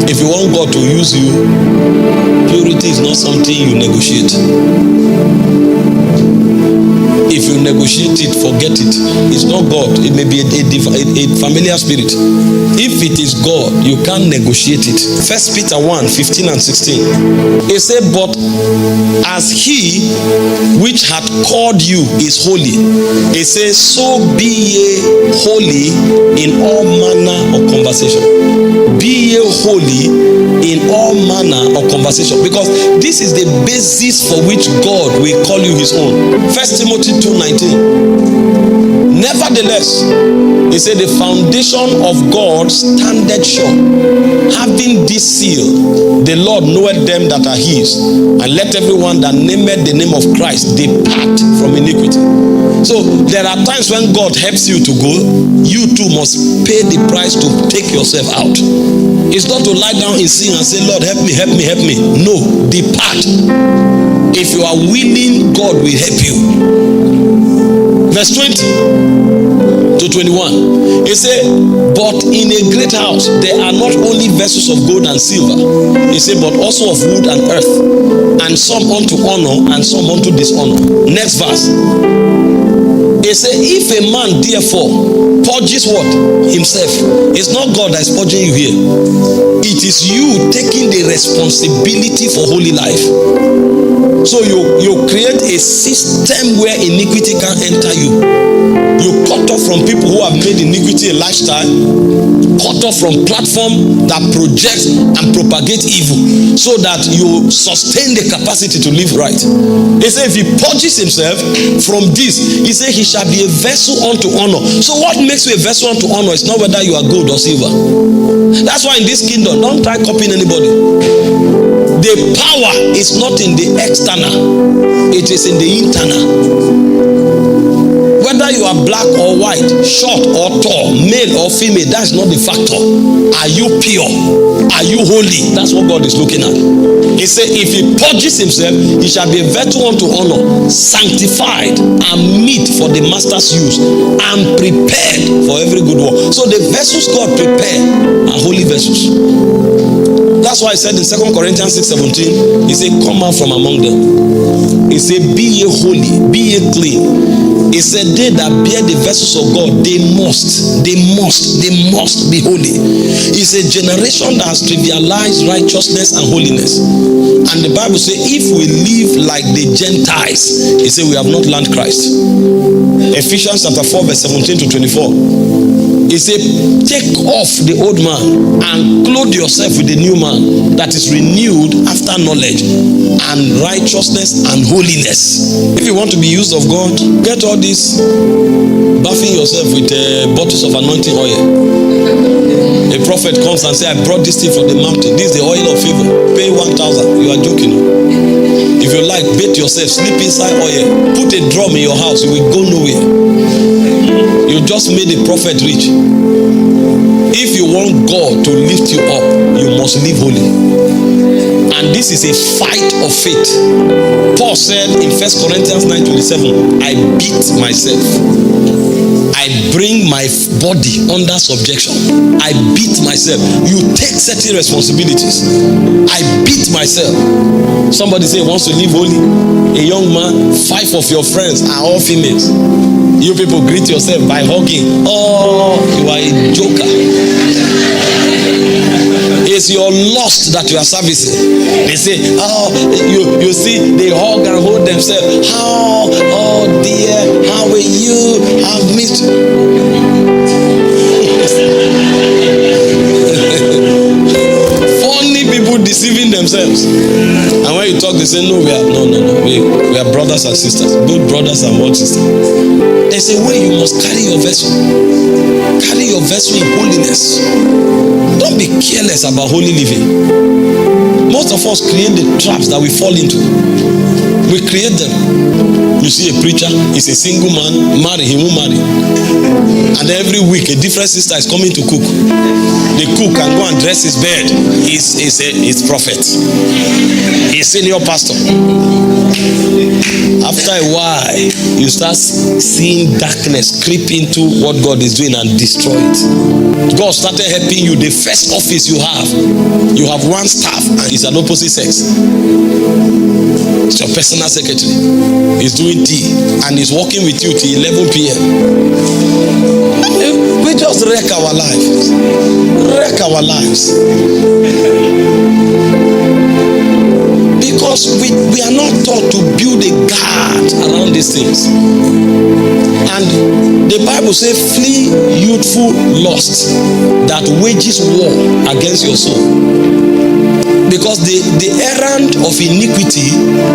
If you want God to use you, purity is not something you negotiate. If you negotiate it, forget it. It's not God. It may be a familiar spirit. If it is God, you can't negotiate it. 1 Peter 1:15 and 16. It said, but as he which hath called you is holy, it says, so be ye holy in all manner of conversation. Be ye holy in all manner of conversation, because this is the basis for which God will call you his own. 1 Timothy 2:19. Nevertheless, he said, the foundation of God standeth sure, having this seal, the Lord knoweth them that are his, and let everyone that nameth the name of Christ depart from iniquity. So there are times when God helps you to go, you too must pay the price to take yourself out. It's not to lie down in sin and say, Lord, help me, help me, help me. No, depart. If you are willing, God will help you. Verse 20 to 21. It said, but in a great house there are not only vessels of gold and silver, it said, but also of wood and earth, and some unto honor and some unto dishonor. Next verse. It said, if a man therefore purges what? Himself. It's not God that is purging you here. It is you taking the responsibility for holy life. So you create a system where iniquity can't enter you. You cut off from people who have made iniquity a lifestyle, cut off from platform that project and propagate evil, so that you sustain the capacity to live right. He said if he purges himself from this, he said he shall be a vessel unto honor. So what makes you a vessel unto honor is not whether you are gold or silver. That's why in this kingdom, don't try copying anybody. The power is not in the external, it is in the internal. Whether you are black or white, short or tall, male or female, that's not the factor. Are you pure? Are you holy? That's what God is looking at. He said if he purges himself, he shall be a vessel unto honor, sanctified and meet for the master's use, and prepared for every good work. So the vessels God prepared are holy vessels. That's why I said in 2 Corinthians 6:17, he said, come out from among them. He said, be ye holy, be ye clean. He said, they that bear the vessels of God, they must be holy. It's a generation that has trivialized righteousness and holiness. And the Bible says, if we live like the Gentiles, he said, we have not learned Christ. Ephesians chapter 4 verse 17 to 24. He said, take off the old man and clothe yourself with the new man that is renewed after knowledge and righteousness and holiness. If you want to be used of God, get all this, bathing yourself with bottles of anointing oil. A prophet comes and says, I brought this thing from the mountain. This is the oil of favor. Pay 1,000. You are joking. If you like, bathe yourself, sleep inside oil. Put a drum in your house, you will go nowhere. You just made a prophet rich. If you want God to lift you up, you must live holy. And this is a fight of faith. Paul said in 1 Corinthians 9:27, I beat myself. I bring my body under subjection. I beat myself. You take certain responsibilities. I beat myself. Somebody say wants to live holy. A young man, 5 of your friends are all females. You people greet yourself by hugging. Oh, you are a joker. It's your lust that you are servicing. They say, oh, you see, they hug and hold themselves. Oh dear, how are you? I've missed funny people deceiving themselves. And when you talk, they say, no, we are brothers and sisters, both brothers and one sister. There's a way you must carry your vessel. Carry your vessel in holiness. Don't be careless about holy living. Most of us create the traps that we fall into. We create them. You see a preacher, he's a single man, marry, he won't marry. And every week a different sister is coming to cook. The cook can go and dress his bed. He's prophet. He's senior pastor. After a while, you start seeing darkness creep into what God is doing and destroy it. God started helping you. The first office you have one staff and it's an opposite sex. It's your personal secretary. He's doing tea and he's working with you till 11 p.m. We just wreck our lives. Wreck our lives. Because we are not taught to build a guard around these things. And the Bible says, flee youthful lust that wages war against your soul. Because the errand of iniquity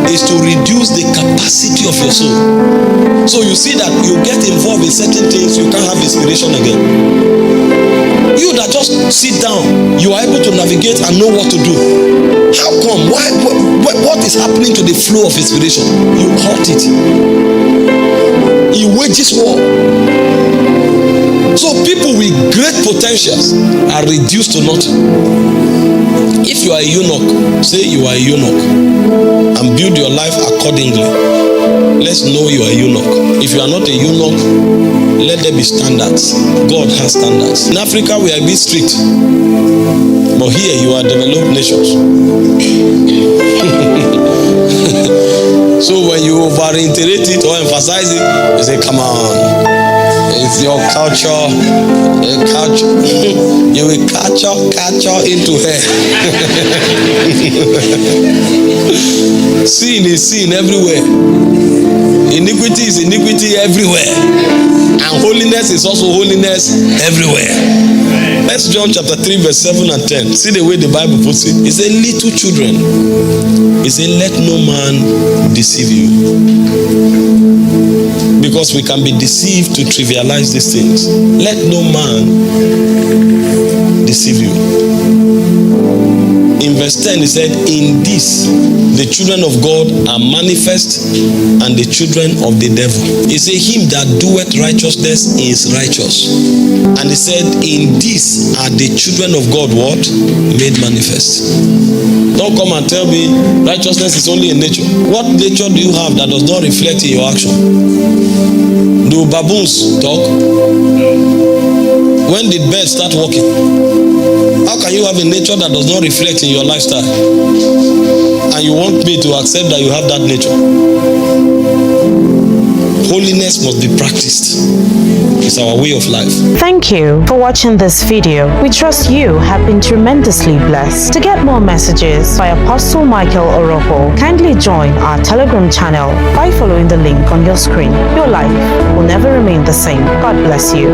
is to reduce the capacity of your soul. So you see that you get involved in certain things, you can't have inspiration again. You that just sit down, you are able to navigate and know what to do. How come? Why? What is happening to the flow of inspiration? You hurt it. It wages war. So people with great potentials are reduced to nothing. If you are a eunuch, say you are a eunuch and build your life accordingly. Let's know you are a eunuch. If you are not a eunuch, let there be standards. God has standards. In Africa, we are a bit strict. But here, you are developed nations. So when you over-reiterate it or emphasize it, you say, come on. It's your culture. You will culture into her. Sin is sin everywhere. Iniquity is iniquity everywhere. And holiness is also holiness everywhere. Let's John chapter 3 verse 7 and 10. See the way the Bible puts it. It says, little children. It says, let no man deceive you. Because we can be deceived to trivialize these things. Let no man deceive you. In verse 10 he said, in this the children of God are manifest and the children of the devil. He said, him that doeth righteousness is righteous. And he said, in this are the children of God what? Made manifest. Don't come and tell me righteousness is only in nature. What nature do you have that does not reflect in your action? Do baboons talk? When did birds start walking? How can you have a nature that does not reflect in your lifestyle? And you want me to accept that you have that nature? Holiness must be practiced. It's our way of life. Thank you for watching this video. We trust you have been tremendously blessed. To get more messages by Apostle Michael Orokpo, kindly join our Telegram channel by following the link on your screen. Your life will never remain the same. God bless you.